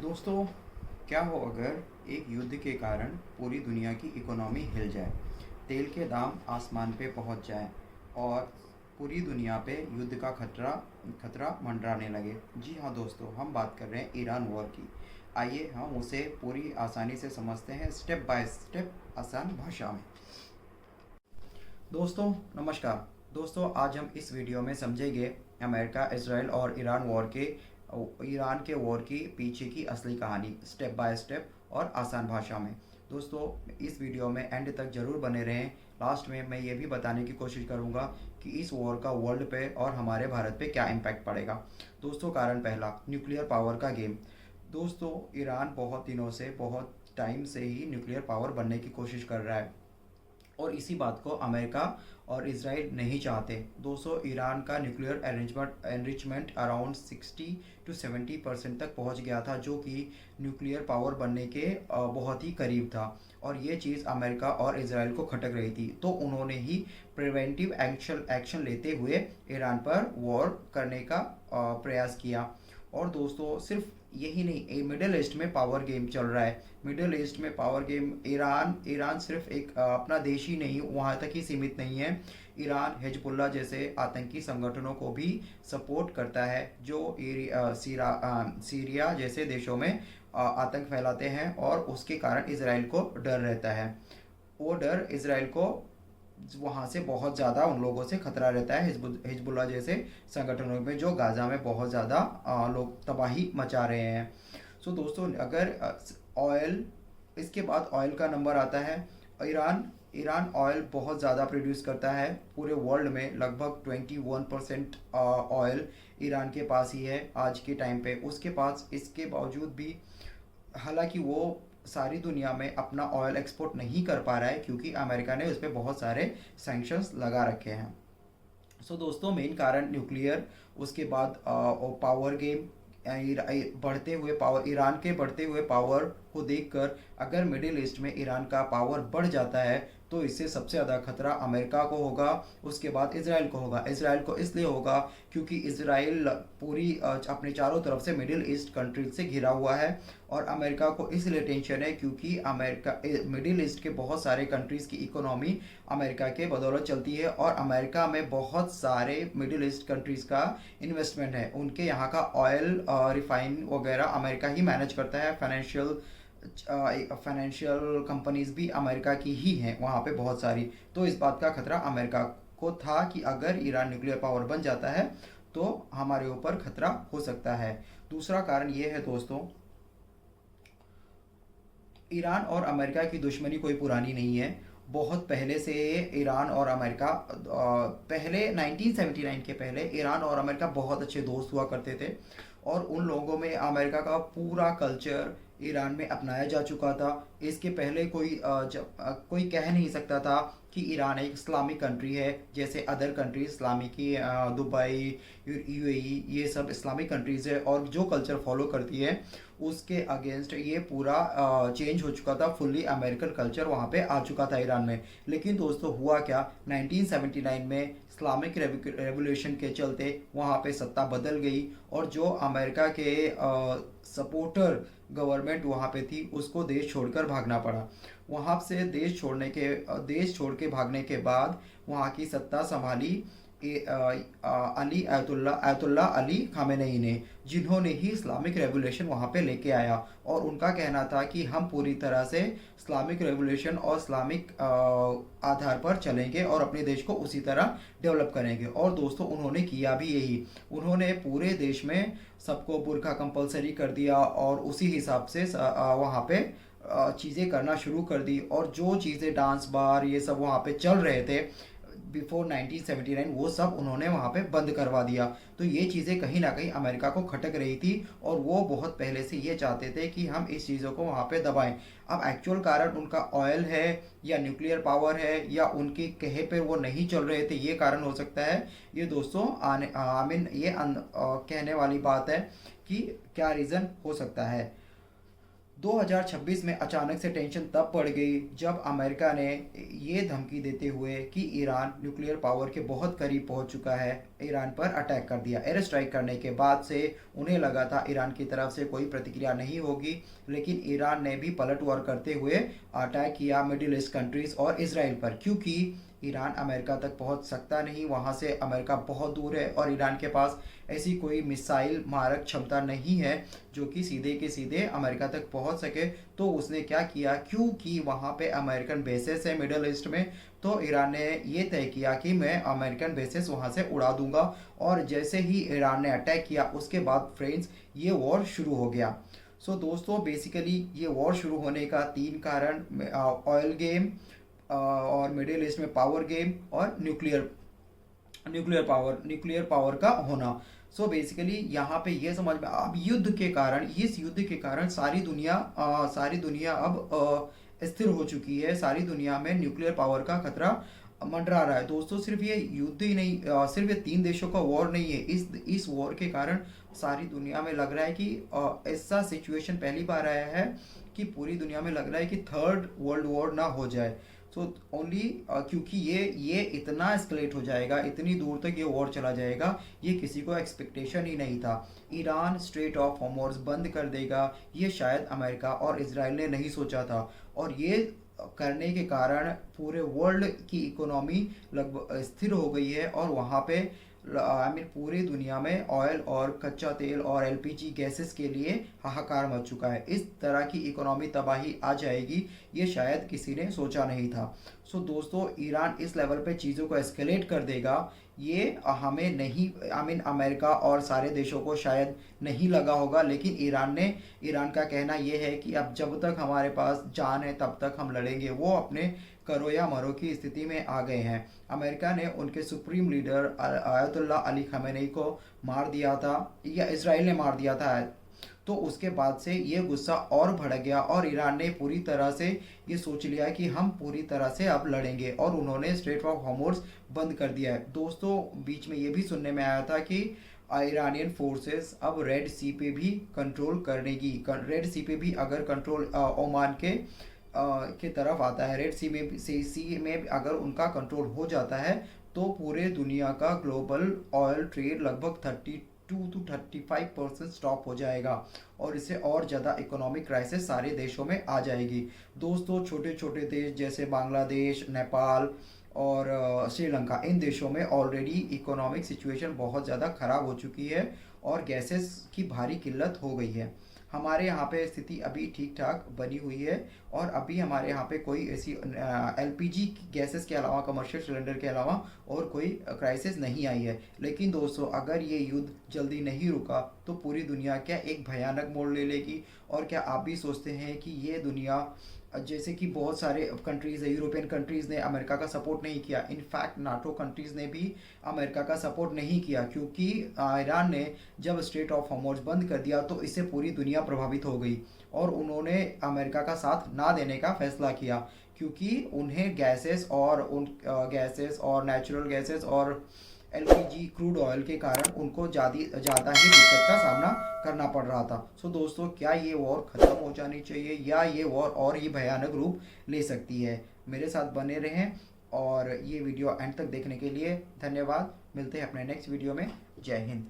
दोस्तों, क्या हो अगर एक युद्ध के कारण पूरी दुनिया की इकोनॉमी हिल जाए, तेल के दाम आसमान पे पहुंच जाए और पूरी दुनिया पे युद्ध का खतरा खतरा मंडराने लगे। जी हाँ दोस्तों, हम बात कर रहे हैं ईरान वॉर की। आइए हम उसे पूरी आसानी से समझते हैं, स्टेप बाय स्टेप, आसान भाषा में। दोस्तों नमस्कार। दोस्तों, आज हम इस वीडियो में समझेंगे अमेरिका, इसराइल और ईरान के वॉर की पीछे की असली कहानी, स्टेप बाय स्टेप और आसान भाषा में। दोस्तों, इस वीडियो में एंड तक ज़रूर बने रहें। लास्ट में मैं ये भी बताने की कोशिश करूँगा कि इस वॉर का वर्ल्ड पे और हमारे भारत पे क्या इम्पैक्ट पड़ेगा। दोस्तों, कारण पहला, न्यूक्लियर पावर का गेम। दोस्तों, ईरान बहुत दिनों से, बहुत टाइम से ही न्यूक्लियर पावर बनने की कोशिश कर रहा है और इसी बात को अमेरिका और इसराइल नहीं चाहते। दोस्तों, ईरान का न्यूक्लियर एनरिचमेंट अराउंड 60 to 70% तक पहुंच गया था, जो कि न्यूक्लियर पावर बनने के बहुत ही करीब था और ये चीज़ अमेरिका और इसराइल को खटक रही थी। तो उन्होंने ही प्रिवेंटिव एक्शन लेते हुए ईरान पर वॉर करने का प्रयास किया। और दोस्तों, सिर्फ यही नहीं, मिडिल ईस्ट में पावर गेम चल रहा है। मिडिल ईस्ट में पावर गेम, ईरान सिर्फ एक अपना देश ही नहीं, वहाँ तक ही सीमित नहीं है। ईरान हिजबुल्ला जैसे आतंकी संगठनों को भी सपोर्ट करता है, जो सीरिया जैसे देशों में आतंक फैलाते हैं और उसके कारण इसराइल को डर रहता है। वो डर इसराइल को वहाँ से बहुत ज़्यादा, उन लोगों से खतरा रहता है, हिजबुल्ला जैसे संगठनों में, जो गाज़ा में बहुत ज़्यादा लोग तबाही मचा रहे हैं। सो दोस्तों, अगर ऑयल, इसके बाद ऑयल का नंबर आता है। ईरान ईरान ऑयल बहुत ज़्यादा प्रोड्यूस करता है। पूरे वर्ल्ड में लगभग 21% ऑयल ईरान के पास ही है आज के टाइम पे। उसके पास, इसके बावजूद भी, हालांकि वो सारी दुनिया में अपना ऑयल एक्सपोर्ट नहीं कर पा रहा है क्योंकि अमेरिका ने उस पर बहुत सारे सैंक्शंस लगा रखे हैं। सो दोस्तों, मेन कारण न्यूक्लियर, उसके बाद पावर गेम, बढ़ते हुए पावर, ईरान के बढ़ते हुए पावर को देखकर अगर मिडिल ईस्ट में ईरान का पावर बढ़ जाता है तो इससे सबसे ज़्यादा खतरा अमेरिका को होगा, उसके बाद इसराइल को होगा। इसराइल को इसलिए होगा क्योंकि इसराइल पूरी अपने चारों तरफ से मिडिल ईस्ट कंट्रीज से घिरा हुआ है और अमेरिका को इसलिए टेंशन है क्योंकि मिडिल ईस्ट के बहुत सारे कंट्रीज़ की इकोनॉमी अमेरिका के बदौलत चलती है और अमेरिका में बहुत सारे मिडिल ईस्ट कंट्रीज़ का इन्वेस्टमेंट है। उनके यहाँ का ऑयल रिफाइन वगैरह अमेरिका ही मैनेज करता है। फाइनेंशियल कंपनीज भी अमेरिका की ही हैं वहाँ पे बहुत सारी। तो इस बात का खतरा अमेरिका को था कि अगर ईरान न्यूक्लियर पावर बन जाता है तो हमारे ऊपर खतरा हो सकता है। दूसरा कारण ये है दोस्तों, ईरान और अमेरिका की दुश्मनी कोई पुरानी नहीं है। बहुत पहले से ईरान और अमेरिका, पहले 1979 के पहले ईरान और अमेरिका बहुत अच्छे दोस्त हुआ करते थे और उन लोगों में अमेरिका का पूरा कल्चर ईरान में अपनाया जा चुका था। इसके पहले कोई कह नहीं सकता था कि ईरान एक इस्लामिक कंट्री है, जैसे अदर कंट्रीज इस्लामिक की, दुबई, यूएई, ये सब इस्लामिक कंट्रीज़ है और जो कल्चर फॉलो करती है उसके अगेंस्ट ये पूरा चेंज हो चुका था। फुल्ली अमेरिकन कल्चर वहाँ पे आ चुका था ईरान में। लेकिन दोस्तों, हुआ क्या, 1979 में इस्लामिक रेवोल्यूशन के चलते वहाँ पे सत्ता बदल गई और जो अमेरिका के सपोर्टर गवर्नमेंट वहाँ पे थी उसको देश छोड़कर भागना पड़ा। वहाँ से देश छोड़ के भागने के बाद वहाँ की सत्ता संभाली आयतुल्ला अली खामेनेई ने, जिन्होंने ही इस्लामिक रेवोल्यूशन वहाँ पे लेके आया। और उनका कहना था कि हम पूरी तरह से इस्लामिक रेवोल्यूशन और इस्लामिक आधार पर चलेंगे और अपने देश को उसी तरह डेवलप करेंगे। और दोस्तों, उन्होंने किया भी यही। उन्होंने पूरे देश में सबको बुर्का कंपलसरी कर दिया और उसी हिसाब से वहाँ पे चीज़ें करना शुरू कर दी और जो चीज़ें डांस बार ये सब वहाँ पे चल रहे थे बिफोर 1979, वो सब उन्होंने वहाँ पे बंद करवा दिया। तो ये चीज़ें कहीं ना कहीं अमेरिका को खटक रही थी और वो बहुत पहले से ये चाहते थे कि हम इस चीज़ों को वहाँ पे दबाएं। अब एक्चुअल कारण उनका ऑयल है या न्यूक्लियर पावर है या उनके कहे पे वो नहीं चल रहे थे, ये कारण हो सकता है। ये दोस्तों कहने वाली बात है कि क्या रीज़न हो सकता है। 2026 में अचानक से टेंशन तब बढ़ गई जब अमेरिका ने ये धमकी देते हुए कि ईरान न्यूक्लियर पावर के बहुत करीब पहुंच चुका है, ईरान पर अटैक कर दिया। एयर स्ट्राइक करने के बाद से उन्हें लगा था ईरान की तरफ से कोई प्रतिक्रिया नहीं होगी, लेकिन ईरान ने भी पलटवार करते हुए अटैक किया मिडिल ईस्ट कंट्रीज़ और इसराइल पर, क्योंकि ईरान अमेरिका तक पहुंच सकता नहीं, वहां से अमेरिका बहुत दूर है और ईरान के पास ऐसी कोई मिसाइल मारक क्षमता नहीं है जो कि सीधे के सीधे अमेरिका तक पहुंच सके। तो उसने क्या किया, क्योंकि वहां पे अमेरिकन बेसेस है मिडल ईस्ट में, तो ईरान ने ये तय किया कि मैं अमेरिकन बेसेस वहां से उड़ा दूंगा। और जैसे ही ईरान ने अटैक किया उसके बाद फ्रेंड्स ये वॉर शुरू हो गया। सो दोस्तों बेसिकली ये वॉर शुरू होने का 3 कारण, ऑयल गेम और मिडिल ईस्ट में पावर गेम और न्यूक्लियर पावर का होना। सो बेसिकली यहाँ पे ये समझ में, अब युद्ध के कारण, इस युद्ध के कारण सारी दुनिया अब स्थिर हो चुकी है। सारी दुनिया में न्यूक्लियर पावर का खतरा मंडरा रहा है। दोस्तों सिर्फ ये युद्ध ही नहीं, सिर्फ ये 3 देशों का वॉर नहीं है, इस वॉर के कारण सारी दुनिया में लग रहा है कि ऐसा सिचुएशन पहली बार आया है कि पूरी दुनिया में लग रहा है कि थर्ड वर्ल्ड वॉर ना हो जाए। सो ओनली क्योंकि ये इतना एस्केलेट हो जाएगा, इतनी दूर तक ये वॉर चला जाएगा, ये किसी को एक्सपेक्टेशन ही नहीं था। ईरान स्ट्रेट ऑफ हॉर्मुज़ बंद कर देगा, ये शायद अमेरिका और इजराइल ने नहीं सोचा था। और ये करने के कारण पूरे वर्ल्ड की इकोनॉमी लगभग स्थिर हो गई है और वहाँ पे पूरी दुनिया में ऑयल और कच्चा तेल और एलपीजी गैसेस के लिए हाहाकार मच चुका है। इस तरह की इकोनॉमी तबाही आ जाएगी, ये शायद किसी ने सोचा नहीं था। सो दोस्तों ईरान इस लेवल पे चीज़ों को एस्केलेट कर देगा, ये हमें नहीं, अमेरिका और सारे देशों को शायद नहीं लगा होगा, लेकिन ईरान का कहना ये है कि अब जब तक हमारे पास जान है तब तक हम लड़ेंगे। वो अपने करो या मरो की स्थिति में आ गए हैं। अमेरिका ने उनके supreme leader ayatollah Ali Khamenei को मार दिया था, या इसराइल ने मार दिया था। तो उसके बाद से ये गुस्सा और बढ़ गया और ईरान ने पूरी तरह से ये सोच लिया कि हम पूरी तरह से अब लड़ेंगे और उन्होंने स्ट्रेट ऑफ हॉर्मुज़ बंद कर दिया है। दोस्तों बीच में ये भी सुनने में आया था कि ईरानियन फोर्सेस अब रेड सी पे भी कंट्रोल करेगी। रेड सी पे भी अगर कंट्रोल ओमान के तरफ आता है, रेड सी में अगर उनका कंट्रोल हो जाता है तो पूरे दुनिया का ग्लोबल ऑयल ट्रेड लगभग 32 to 35% स्टॉप हो जाएगा और इससे और ज़्यादा इकोनॉमिक क्राइसिस सारे देशों में आ जाएगी। दोस्तों छोटे छोटे देश जैसे बांग्लादेश, नेपाल और श्रीलंका, इन देशों में ऑलरेडी इकोनॉमिक सिचुएशन बहुत ज़्यादा ख़राब हो चुकी है और गैसेस की भारी किल्लत हो गई है। हमारे यहाँ पे स्थिति अभी ठीक ठाक बनी हुई है और अभी हमारे यहाँ पे कोई ऐसी एलपीजी गैसेस के अलावा, कमर्शियल सिलेंडर के अलावा और कोई क्राइसिस नहीं आई है। लेकिन दोस्तों अगर ये युद्ध जल्दी नहीं रुका तो पूरी दुनिया क्या एक भयानक मोड़ ले लेगी। और क्या आप भी सोचते हैं कि ये दुनिया, जैसे कि बहुत सारे कंट्रीज़ है, यूरोपियन कंट्रीज़ ने अमेरिका का सपोर्ट नहीं किया, इनफैक्ट नाटो कंट्रीज़ ने भी अमेरिका का सपोर्ट नहीं किया, क्योंकि ईरान ने जब स्ट्रेट ऑफ हॉर्मुज़ बंद कर दिया तो इससे पूरी दुनिया प्रभावित हो गई और उन्होंने अमेरिका का साथ ना देने का फैसला किया, क्योंकि उन्हें गैसेस और नेचुरल गैसेस और एलपीजी क्रूड ऑयल के कारण उनको ज़्यादा ही दिक्कत का सामना करना पड़ रहा था। सो दोस्तों क्या ये वॉर ख़त्म हो जानी चाहिए या ये वॉर और ही भयानक रूप ले सकती है? मेरे साथ बने रहें और ये वीडियो एंड तक देखने के लिए धन्यवाद। मिलते हैं अपने नेक्स्ट वीडियो में। जय हिंद।